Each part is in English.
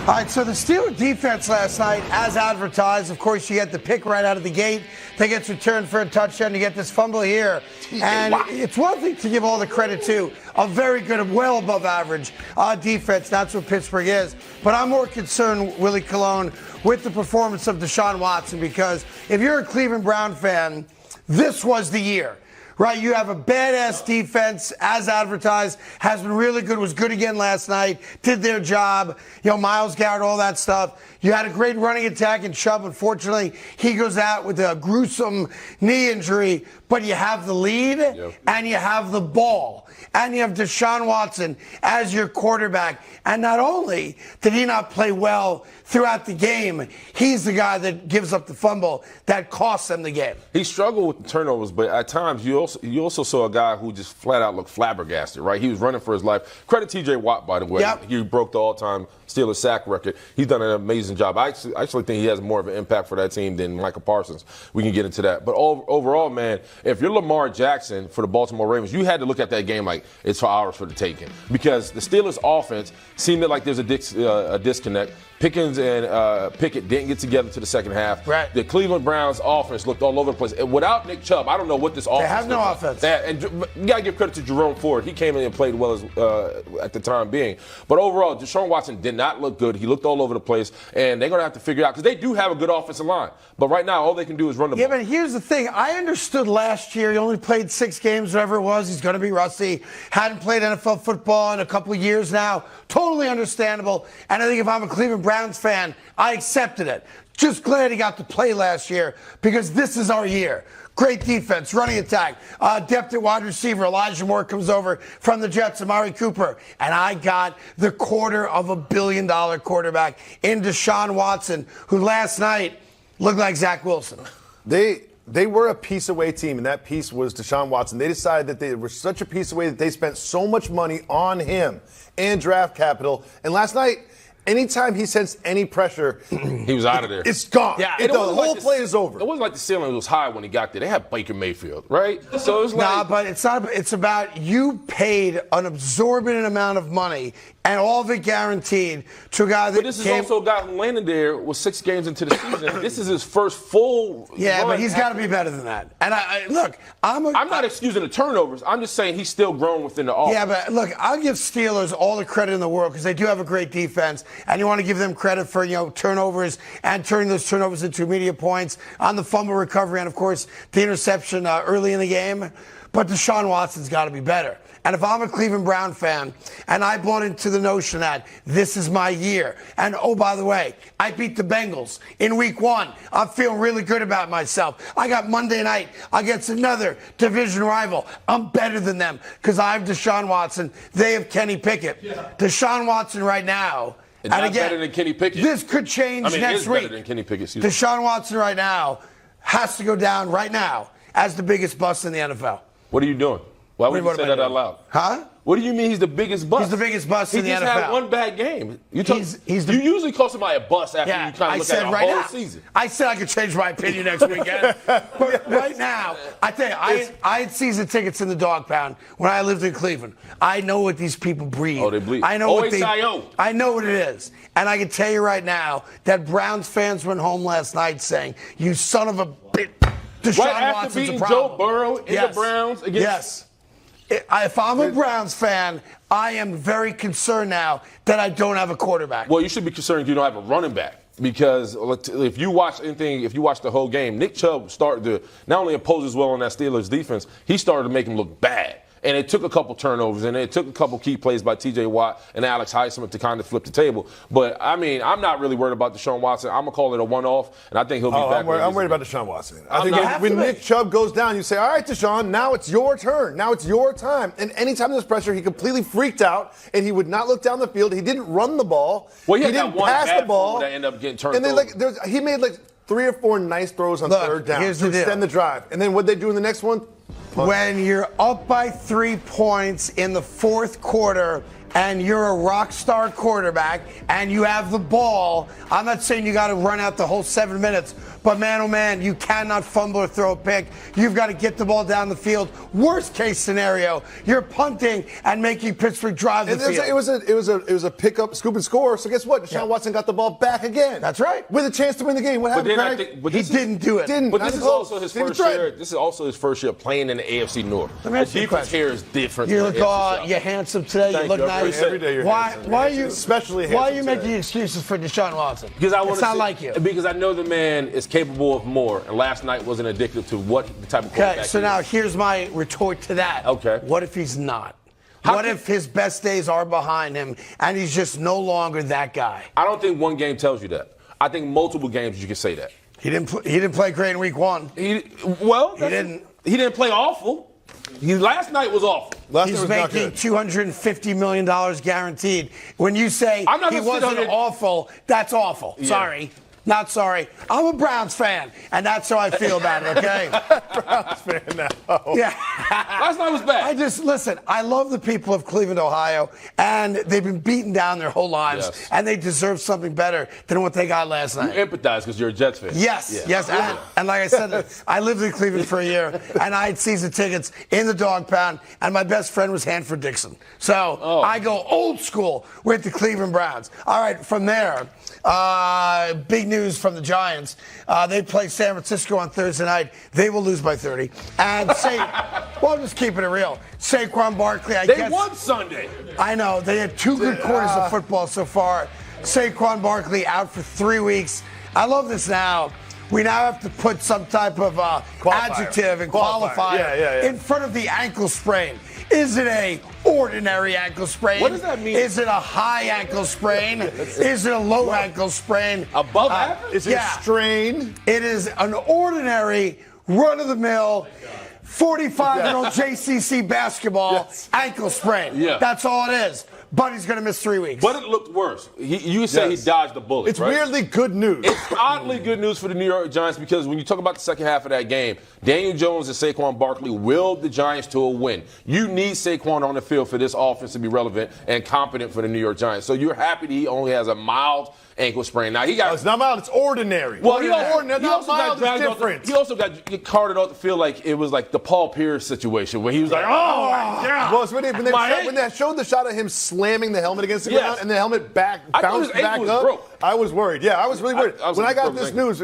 All right, so the Steelers defense last night, as advertised, of course, you get the pick right out of the gate. They get returned for a touchdown. You get this fumble here. And it's one thing to give all the credit to a very good, well above average defense. That's what Pittsburgh is. But I'm more concerned, Willie Colon, with the performance of Deshaun Watson, because if you're a Cleveland Brown fan, this was the year. Right, you have a badass defense, as advertised, has been really good, was good again last night, did their job, Myles Garrett, all that stuff. You had a great running attack in Chubb. Unfortunately, he goes out with a gruesome knee injury, but you have the lead and you have the ball. And you have Deshaun Watson as your quarterback. And not only did he not play well throughout the game, he's the guy that gives up the fumble that costs them the game. He struggled with the turnovers, but at times you also saw a guy who just flat out looked flabbergasted, right? He was running for his life. Credit T.J. Watt, by the way. Yep. He broke the all-time Steelers sack record. He's done an amazing job. I actually think he has more of an impact for that team than Michael Parsons. We can get into that. But overall, man, if you're Lamar Jackson for the Baltimore Ravens, you had to look at that game like it's for ours for the taking, because the Steelers' offense seemed like there's a disconnect. Pickens and Pickett didn't get together to the second half. Right. The Cleveland Browns' offense looked all over the place. And without Nick Chubb, I don't know what this offense. They have no offense. And you got to give credit to Jerome Ford. He came in and played well at the time being. But overall, Deshaun Watson did not look good. He looked all over the place. And they're going to have to figure out, because they do have a good offensive line. But right now, all they can do is run the ball. Yeah, but here's the thing. I understood last year he only played 6 games, whatever it was. He's going to be rusty. Hadn't played NFL football in a couple of years now. Totally understandable. And I think if I'm a Cleveland Browns fan, I accepted it. Just glad he got to play last year, because this is our year. Great defense, running attack, depth at wide receiver. Elijah Moore comes over from the Jets, Amari Cooper. And I got the $250 million quarterback in Deshaun Watson, who last night looked like Zach Wilson. They were a piece away team, and that piece was Deshaun Watson. They decided that they were such a piece away that they spent so much money on him and draft capital. And last night, anytime he sensed any pressure, he was out of there. It's gone. Yeah, the whole play is over. It wasn't like the ceiling was high when he got there. They had Baker Mayfield, right? So it's like, nah, but it's not. It's about you paid an absorbent amount of money and all of it guaranteed to a guy that. But this is also a guy who landed there with 6 games into the season. This is his first full. Yeah, but he's got to be better than that. And look, I'm not excusing the turnovers. I'm just saying he's still grown within the offense. Yeah, but look, I'll give Steelers all the credit in the world, because they do have a great defense, and you want to give them credit for turnovers and turning those turnovers into immediate points on the fumble recovery and, of course, the interception early in the game. But Deshaun Watson's got to be better. And if I'm a Cleveland Brown fan and I bought into the notion that this is my year, and oh, by the way, I beat the Bengals in week 1, I'm feeling really good about myself. I got Monday night against another division rival. I'm better than them because I have Deshaun Watson. They have Kenny Pickett. Yeah. Deshaun Watson right now. And again, better than Kenny Pickett. This could change next week. Better than Kenny Pickett. Deshaun Watson right now has to go down right now as the biggest bust in the NFL. What are you doing? Why would you say that out loud? Huh? What do you mean he's the biggest bust? He's the biggest bust in the NFL. He just had one bad game. You usually call somebody a bust after you kind of look at a whole season. I said I could change my opinion next weekend. But right now, I tell you, I had season tickets in the dog pound when I lived in Cleveland. I know what these people breathe. Oh, they bleed. I know what it is. And I can tell you right now that Browns fans went home last night saying, "You son of a bitch, Deshaun Watson's a problem." Joe Burrow in the Browns against. Yes. If I'm a Browns fan, I am very concerned now that I don't have a quarterback. Well, you should be concerned if you don't have a running back. Because if you watch the whole game, Nick Chubb started to not only impose as well on that Steelers defense, he started to make him look bad. And it took a couple turnovers, and it took a couple key plays by T.J. Watt and Alex Highsmith to kind of flip the table. But, I mean, I'm not really worried about Deshaun Watson. I'm going to call it a one-off, and I think he'll be back. I'm worried about Deshaun Watson. I think when Nick Chubb goes down, you say, all right, Deshaun, now it's your turn. Now it's your time. And anytime there's pressure, he completely freaked out, and he would not look down the field. He didn't run the ball. Well, he didn't pass the ball. That ended up getting turned and then, he made 3 or 4 nice throws on third down to extend the drive. And then what they do in the next one? When you're up by 3 points in the fourth quarter and you're a rock star quarterback and you have the ball, I'm not saying you got to run out the whole 7 minutes, But man, oh man, you cannot fumble or throw a pick. You've got to get the ball down the field. Worst case scenario, you're punting and making Pittsburgh drive the field. It was a pick up, scoop and score. So guess what? Deshaun Watson got the ball back again. That's right. With a chance to win the game. What happened, Craig? He didn't do it. But this is also his first year. This is also his first year playing in the AFC North. Let me ask you a defense question. here is different. You look, you're handsome today. You look nice. Every day you're handsome. Why are you? Especially why are you handsome making excuses for Deshaun Watson? Because I want it's to not like you. Because I know the man is capable of more, and last night wasn't indicative to what the type of quarterback. Okay, so now here's my retort to that. Okay. What if he's not? What if his best days are behind him and he's just no longer that guy? I don't think one game tells you that. I think multiple games you can say that. He didn't play great in week 1. He didn't play awful. Last night was awful. He's making $250 million guaranteed. When you say he wasn't awful, that's awful. Yeah. Sorry. Not sorry. I'm a Browns fan, and that's how I feel about it, okay? Browns fan now. Yeah. Last night was bad. Listen, I love the people of Cleveland, Ohio, and they've been beaten down their whole lives, and they deserve something better than what they got last night. You empathize because you're a Jets fan. Yes. And like I said, I lived in Cleveland for a year, and I had season tickets in the dog pound, and my best friend was Hanford Dixon. So I go old school with the Cleveland Browns. All right, from there, big news from the Giants. They play San Francisco on Thursday night. They will lose by 30. And I'm just keeping it real. Saquon Barkley, They won Sunday. I know. They had 2 good quarters of football so far. Saquon Barkley out for 3 weeks. I love this now. We now have to put some type of adjective and qualifier in front of the ankle sprain. Is it a ordinary ankle sprain? What does that mean? Is it a high ankle sprain? Is it a low ankle sprain? Above average? Is it a strain? It is an ordinary, run-of-the-mill, 45-year-old JCC basketball ankle sprain. Yeah. That's all it is. But he's going to miss 3 weeks. But it looked worse. You say he dodged the bullet. It's weirdly good news. It's oddly good news for the New York Giants because when you talk about the second half of that game, Daniel Jones and Saquon Barkley willed the Giants to a win. You need Saquon on the field for this offense to be relevant and competent for the New York Giants. So you're happy that he only has a mild ankle sprain. Now it's not mild, it's ordinary. Well, he also got carted off the field like it was like the Paul Pierce situation where he was like, oh my God. Well, it's when they showed the shot of him slamming the helmet against the ground and the helmet bounced back up. Broke. I was worried. Yeah, I was really worried. When I got this news,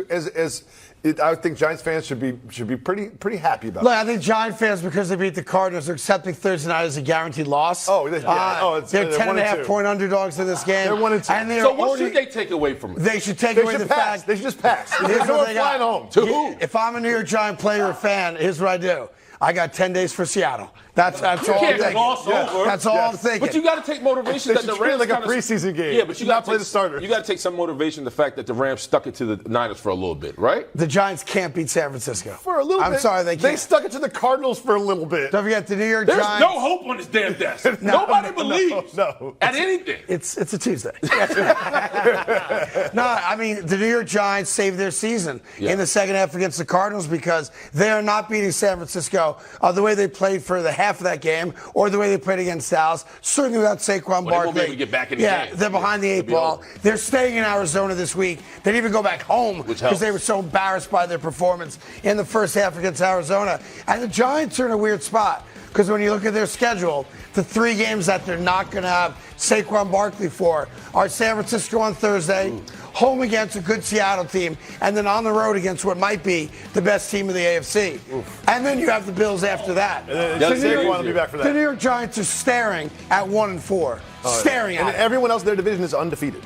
I think Giants fans should be pretty happy about it. Look, I think Giant fans, because they beat the Cardinals, are accepting Thursday night as a guaranteed loss. They're 10.5 point underdogs in this game. They're 1-2. So what should they take away from it? They should take away the fact. They should just pass. Here's what they got. Home. To who? If I'm a New York Giant player or fan, here's what I do. I got 10 days for Seattle. That's all I'm thinking. That's all I'm thinking. But you got to take motivation that the Rams like a preseason game. Yeah, but you got to play the starter. You got to take some motivation the fact that the Rams stuck it to the Niners for a little bit, right? The Giants can't beat San Francisco. For a little bit. I'm sorry, they can't. They stuck it to the Cardinals for a little bit. Don't forget the New York There's Giants. no hope on this damn desk. Nobody believes at anything. It's a Tuesday. No, I mean, the New York Giants saved their season in the second half against the Cardinals because they are not beating San Francisco the way they played for the half of that game or the way they played against Dallas. Certainly without Saquon Barkley. They won't be able to get back in the game. They're behind the 8 ball. They're staying in Arizona this week. They didn't even go back home because they were so embarrassed by their performance in the first half against Arizona. And the Giants are in a weird spot because when you look at their schedule, the 3 games that they're not going to have Saquon Barkley for are San Francisco on Thursday, home against a good Seattle team, and then on the road against what might be the best team in the AFC. And then you have the Bills after that. The New York Giants are staring at 1-4. Staring at it. And everyone else in their division is undefeated.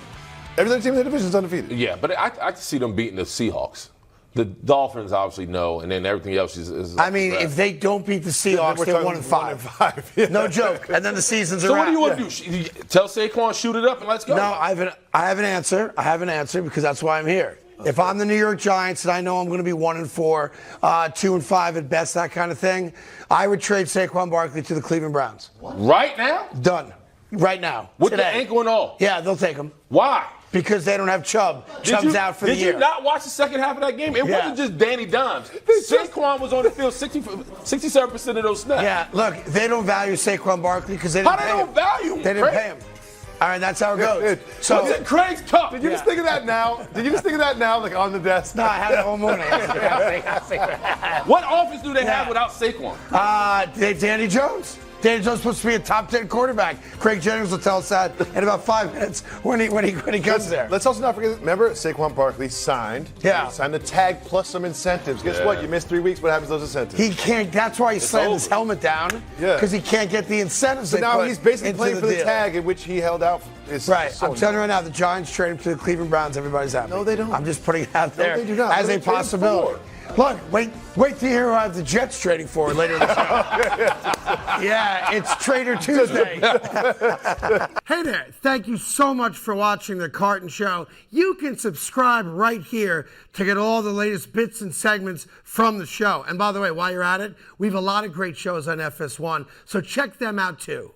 Every other team in their division is undefeated. Yeah, but I can see them beating the Seahawks. The Dolphins obviously know, and then everything else is I mean, if they don't beat the Seahawks, they're 1-5. No joke. And then the season's around. So what do you want to do? Tell Saquon, shoot it up, and let's go. No, I have an answer. I have an answer because that's why I'm here. If I'm the New York Giants and I know I'm going to be 1-4, 2-5 at best, that kind of thing, I would trade Saquon Barkley to the Cleveland Browns. Right now? Done. Right now. With today. the ankle and all? Yeah, they'll take him. Why? Because they don't have Chubb. Chubb's out for the year. Did you not watch the second half of that game? It wasn't just Danny Dimes. Saquon was on the field 67% of those snaps. Yeah, look, they don't value Saquon Barkley because they didn't pay him. How they don't value him? They didn't pay him. All right, that's how it goes. So Craig's tough. Did you just think of that now? Did you just think of that now, like on the desk? no, I had it all morning. What offense do they have without Saquon? Danny Jones. Danny Jones is supposed to be a top 10 quarterback. Craig Jennings will tell us that in about 5 minutes when he comes there. Let's also not forget, remember, Saquon Barkley signed. Yeah. He signed the tag plus some incentives. Guess what? You missed 3 weeks. What happens to those incentives? He can't. That's why he slammed his helmet down. Yeah. Because he can't get the incentives. So they now put he's basically into playing for the deal. tag in which he held out. Right. So I'm telling you right now, the Giants trade him to the Cleveland Browns. Everybody's happy. No, they don't. I'm just putting it out there they do not. as What are a they trading possibility. Look, wait to hear who I have the Jets trading for later in the show. Yeah, it's Trader Tuesday. Hey there. Thank you so much for watching The Carton Show. You can subscribe right here to get all the latest bits and segments from the show. And by the way, while you're at it, we have a lot of great shows on FS1, so check them out too.